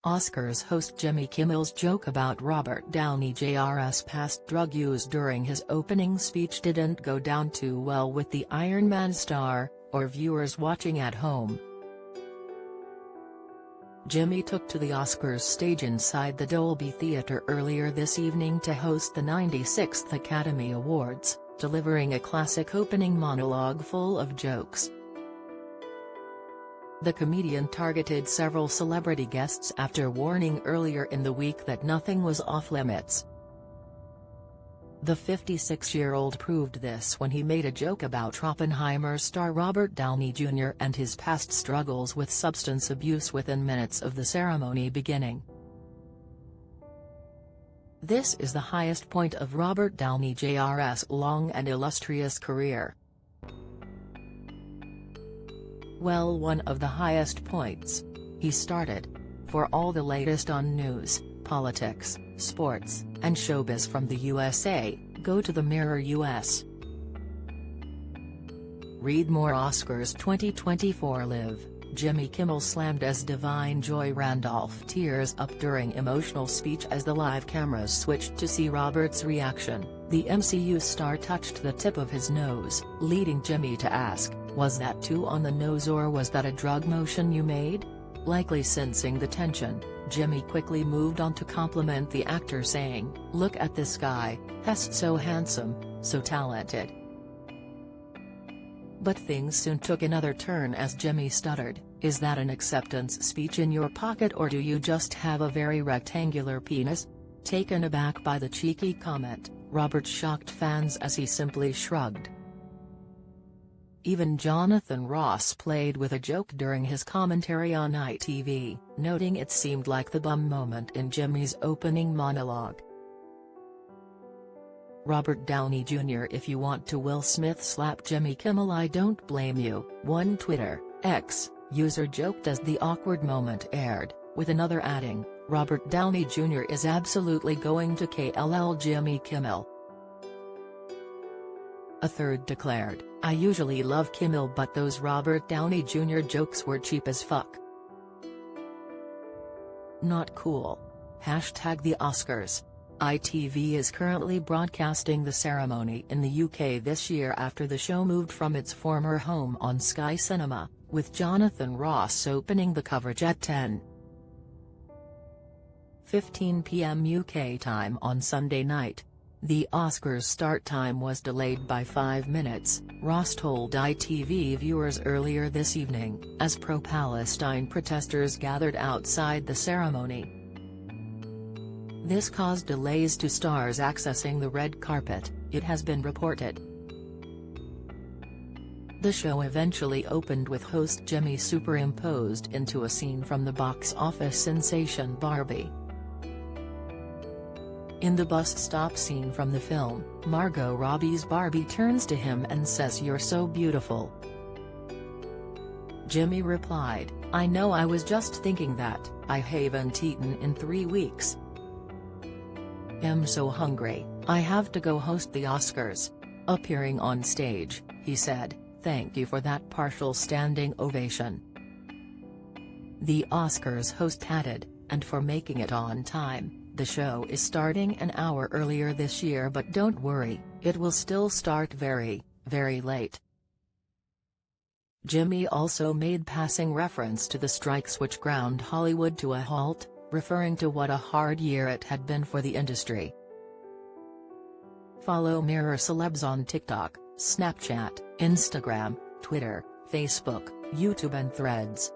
Oscars host Jimmy Kimmel's joke about Robert Downey Jr.'s past drug use during his opening speech didn't go down too well with the Iron Man star, or viewers watching at home. Jimmy took to the Oscars stage inside the Dolby Theatre earlier this evening to host the 96th Academy Awards, delivering a classic opening monologue full of jokes. The comedian targeted several celebrity guests after warning earlier in the week that nothing was off-limits. The 56-year-old proved this when he made a joke about Oppenheimer star Robert Downey Jr. and his past struggles with substance abuse within minutes of the ceremony beginning. "This is the highest point of Robert Downey Jr.'s long and illustrious career. Well, one of the highest points," he started. "For all the latest on news, politics, sports, and showbiz from the USA, go to the Mirror US. Read more." Oscars 2024 Live, Jimmy Kimmel slammed as Divine Joy Randolph tears up during emotional speech as the live cameras switched to see Robert's reaction. The MCU star touched the tip of his nose, leading Jimmy to ask, "Was that too on the nose, or was that a drug motion you made?" Likely sensing the tension, Jimmy quickly moved on to compliment the actor, saying, "Look at this guy, he's so handsome, so talented." But things soon took another turn as Jimmy stuttered, "Is that an acceptance speech in your pocket, or do you just have a very rectangular penis?" Taken aback by the cheeky comment, Robert shocked fans as he simply shrugged. Even Jonathan Ross played with a joke during his commentary on ITV, noting it seemed like the bum moment in Jimmy's opening monologue. Robert Downey Jr. "If you want to Will Smith slap Jimmy Kimmel, I don't blame you," one Twitter, X, user joked as the awkward moment aired, with another adding, "Robert Downey Jr. is absolutely going to KLL Jimmy Kimmel." A third declared, "I usually love Kimmel, but those Robert Downey Jr. jokes were cheap as fuck. Not cool." #The Oscars. ITV is currently broadcasting the ceremony in the UK this year after the show moved from its former home on Sky Cinema, with Jonathan Ross opening the coverage at 10:15 p.m. UK time on Sunday night. The Oscars start time was delayed by 5 minutes, Ross told ITV viewers earlier this evening, as pro-Palestine protesters gathered outside the ceremony. This caused delays to stars accessing the red carpet, it has been reported. The show eventually opened with host Jimmy superimposed into a scene from the box office sensation Barbie. In the bus stop scene from the film, Margot Robbie's Barbie turns to him and says, "You're so beautiful." Jimmy replied, "I know, I was just thinking that, I haven't eaten in 3 weeks. I'm so hungry, I have to go host the Oscars." Appearing on stage, he said, "Thank you for that partial standing ovation." The Oscars host added, "And for making it on time. The show is starting an hour earlier this year, but don't worry, it will still start very, very late." Jimmy also made passing reference to the strikes which ground Hollywood to a halt, referring to what a hard year it had been for the industry. Follow Mirror Celebs on TikTok, Snapchat, Instagram, Twitter, Facebook, YouTube and Threads.